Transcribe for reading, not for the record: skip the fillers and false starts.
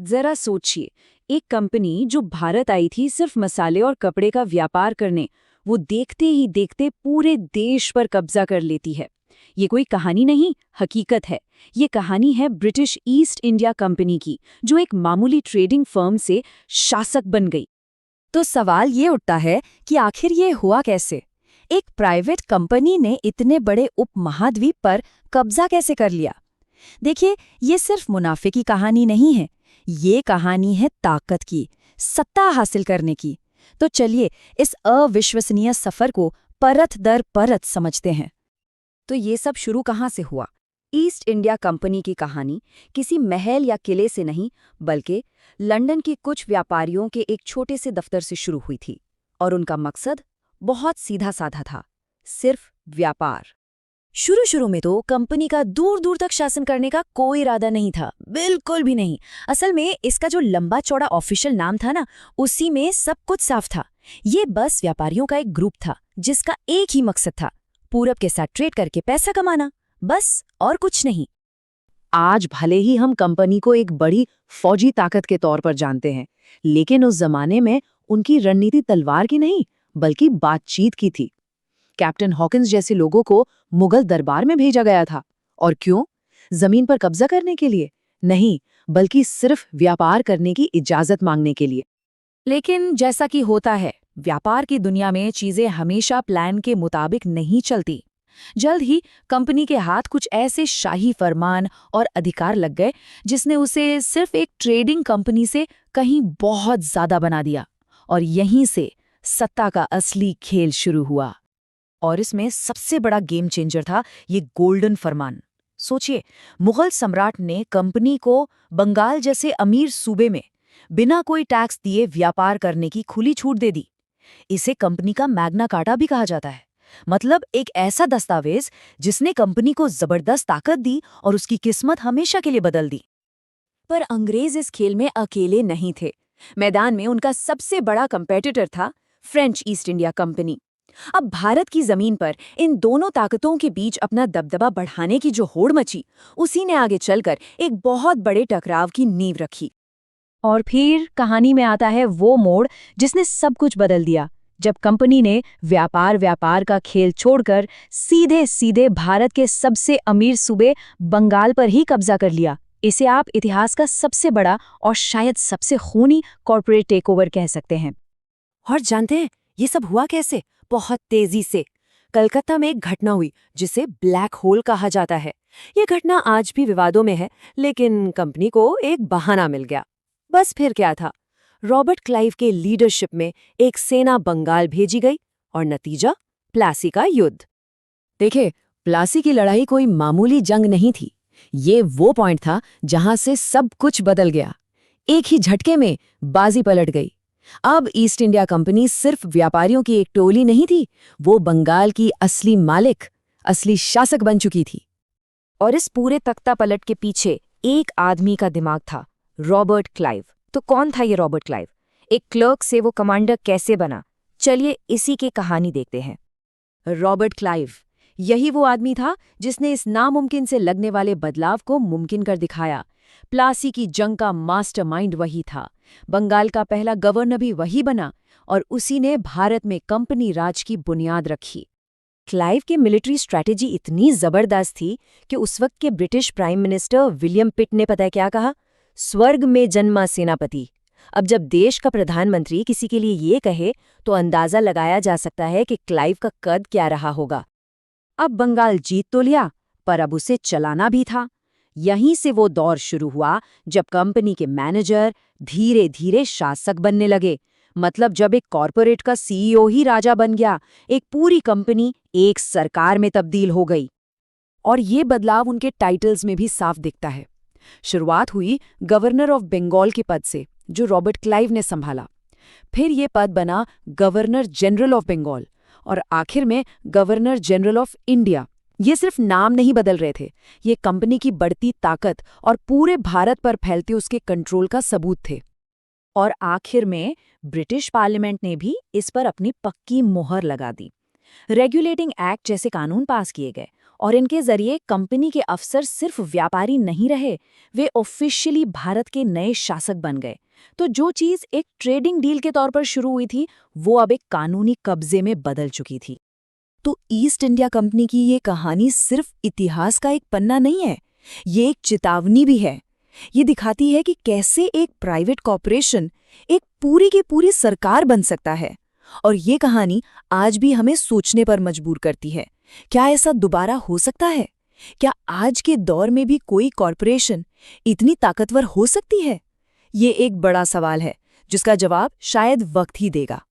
जरा सोचिए, एक कंपनी जो भारत आई थी सिर्फ मसाले और कपड़े का व्यापार करने, वो देखते ही देखते पूरे देश पर कब्जा कर लेती है। ये कोई कहानी नहीं, हकीकत है। ये कहानी है ब्रिटिश ईस्ट इंडिया कंपनी की, जो एक मामूली ट्रेडिंग फर्म से शासक बन गई। तो सवाल ये उठता है कि आखिर ये हुआ कैसे? एक प्राइवेट कंपनी ने इतने बड़े उपमहाद्वीप पर कब्जा कैसे कर लिया? देखिए, ये सिर्फ मुनाफे की कहानी नहीं है, ये कहानी है ताकत की, सत्ता हासिल करने की। तो चलिए इस अविश्वसनीय सफर को परत दर परत समझते हैं। तो ये सब शुरू कहाँ से हुआ? ईस्ट इंडिया कंपनी की कहानी किसी महल या किले से नहीं, बल्कि लंदन के कुछ व्यापारियों के एक छोटे से दफ्तर से शुरू हुई थी। और उनका मकसद बहुत सीधा साधा था, सिर्फ व्यापार। शुरू में तो कंपनी का दूर दूर तक शासन करने का कोई इरादा नहीं था, बिल्कुल भी नहीं। असल में इसका जो लंबा चौड़ा ऑफिशियल नाम था ना, उसी में सब कुछ साफ था। ये बस व्यापारियों का एक ग्रुप था जिसका एक ही मकसद था, पूरब के साथ ट्रेड करके पैसा कमाना, बस और कुछ नहीं। आज भले ही हम कंपनी को एक बड़ी फौजी ताकत के तौर पर जानते हैं, लेकिन उस जमाने में उनकी रणनीति तलवार की नहीं, बल्कि बातचीत की थी। कैप्टन हॉकिंस जैसे लोगों को मुगल दरबार में भेजा गया था। और क्यों? जमीन पर कब्जा करने के लिए नहीं, बल्कि सिर्फ व्यापार करने की इजाजत मांगने के लिए। लेकिन जैसा कि होता है, व्यापार की दुनिया में चीजें हमेशा प्लान के मुताबिक नहीं चलती। जल्द ही कंपनी के हाथ कुछ ऐसे शाही फरमान और अधिकार लग गए जिसने उसे सिर्फ एक ट्रेडिंग कंपनी से कहीं बहुत ज्यादा बना दिया। और यहीं से सत्ता का असली खेल शुरू हुआ। और इसमें सबसे बड़ा गेम चेंजर था ये गोल्डन फरमान। सोचिए, मुगल सम्राट ने कंपनी को बंगाल जैसे अमीर सूबे में बिना कोई टैक्स दिए व्यापार करने की खुली छूट दे दी। इसे कंपनी का मैग्ना कार्टा भी कहा जाता है। मतलब एक ऐसा दस्तावेज जिसने कंपनी को जबरदस्त ताकत दी और उसकी किस्मत हमेशा के लिए बदल दी। पर अंग्रेज इस खेल में अकेले नहीं थे। मैदान में उनका सबसे बड़ा कंपेटिटर था फ्रेंच ईस्ट इंडिया कंपनी। अब भारत की जमीन पर इन दोनों ताकतों के बीच अपना दबदबा बढ़ाने की जो होड़ मची, उसी ने आगे चलकर एक बहुत बड़े टकराव की नींव रखी। और फिर कहानी में आता है वो मोड़ जिसने सब कुछ बदल दिया, जब कंपनी ने व्यापार का खेल छोड़कर सीधे सीधे भारत के सबसे अमीर सूबे बंगाल पर ही कब्जा कर लिया। इसे आप इतिहास का सबसे बड़ा और शायद सबसे खूनी कॉर्पोरेट टेकओवर कह सकते हैं। और जानते हैं ये सब हुआ कैसे? बहुत तेजी से। कलकत्ता में एक घटना हुई जिसे ब्लैक होल कहा जाता है। ये घटना आज भी विवादों में है, लेकिन कंपनी को एक बहाना मिल गया। बस फिर क्या था? रॉबर्ट क्लाइव के लीडरशिप में एक सेना बंगाल भेजी गई और नतीजा प्लासी का युद्ध। देखिए, प्लासी की लड़ाई कोई मामूली जंग नहीं थी। ये वो पॉइंट था जहां से सब कुछ बदल गया। एक ही झटके में बाजी पलट गई। अब ईस्ट इंडिया कंपनी सिर्फ व्यापारियों की एक टोली नहीं थी, वो बंगाल की असली मालिक, असली शासक बन चुकी थी। और इस पूरे तख्ता पलट के पीछे एक आदमी का दिमाग था, रॉबर्ट क्लाइव। तो कौन था ये रॉबर्ट क्लाइव? एक क्लर्क से वो कमांडर कैसे बना? चलिए इसी की कहानी देखते हैं। रॉबर्ट क्लाइव, यही वो आदमी था जिसने इस नामुमकिन से लगने वाले बदलाव को मुमकिन कर दिखाया। प्लासी की जंग का मास्टरमाइंड वही था, बंगाल का पहला गवर्नर भी वही बना, और उसी ने भारत में कंपनी राज की बुनियाद रखी। क्लाइव की मिलिट्री स्ट्रैटेजी इतनी जबरदस्त थी कि उस वक्त के ब्रिटिश प्राइम मिनिस्टर विलियम पिट ने पता है क्या कहा? स्वर्ग में जन्मा सेनापति। अब जब देश का प्रधानमंत्री किसी के लिए ये कहे, तो अंदाजा लगाया जा सकता है कि क्लाइव का कद क्या रहा होगा। अब बंगाल जीत तो लिया, पर अब उसे चलाना भी था। यहीं से वो दौर शुरू हुआ जब कंपनी के मैनेजर धीरे धीरे शासक बनने लगे। मतलब जब एक कॉरपोरेट का सीईओ ही राजा बन गया, एक पूरी कंपनी एक सरकार में तब्दील हो गई। और ये बदलाव उनके टाइटल्स में भी साफ दिखता है। शुरुआत हुई गवर्नर ऑफ बंगाल के पद से, जो रॉबर्ट क्लाइव ने संभाला। फिर ये पद बना गवर्नर जनरल ऑफ बंगाल, और आखिर में गवर्नर जनरल ऑफ इंडिया। ये सिर्फ नाम नहीं बदल रहे थे, ये कंपनी की बढ़ती ताकत और पूरे भारत पर फैलते उसके कंट्रोल का सबूत थे। और आखिर में ब्रिटिश पार्लियामेंट ने भी इस पर अपनी पक्की मोहर लगा दी। रेगुलेटिंग एक्ट जैसे कानून पास किए गए और इनके जरिए कंपनी के अफसर सिर्फ व्यापारी नहीं रहे, वे ऑफिशियली भारत के नए शासक बन गए। तो जो चीज एक ट्रेडिंग डील के तौर पर शुरू हुई थी, वो अब एक कानूनी कब्जे में बदल चुकी थी। तो ईस्ट इंडिया कंपनी की ये कहानी सिर्फ इतिहास का एक पन्ना नहीं है, ये एक चेतावनी भी है। ये दिखाती है कि कैसे एक प्राइवेट कॉर्पोरेशन एक पूरी की पूरी सरकार बन सकता है। और ये कहानी आज भी हमें सोचने पर मजबूर करती है, क्या ऐसा दोबारा हो सकता है? क्या आज के दौर में भी कोई कॉर्पोरेशन इतनी ताकतवर हो सकती है? ये एक बड़ा सवाल है जिसका जवाब शायद वक्त ही देगा।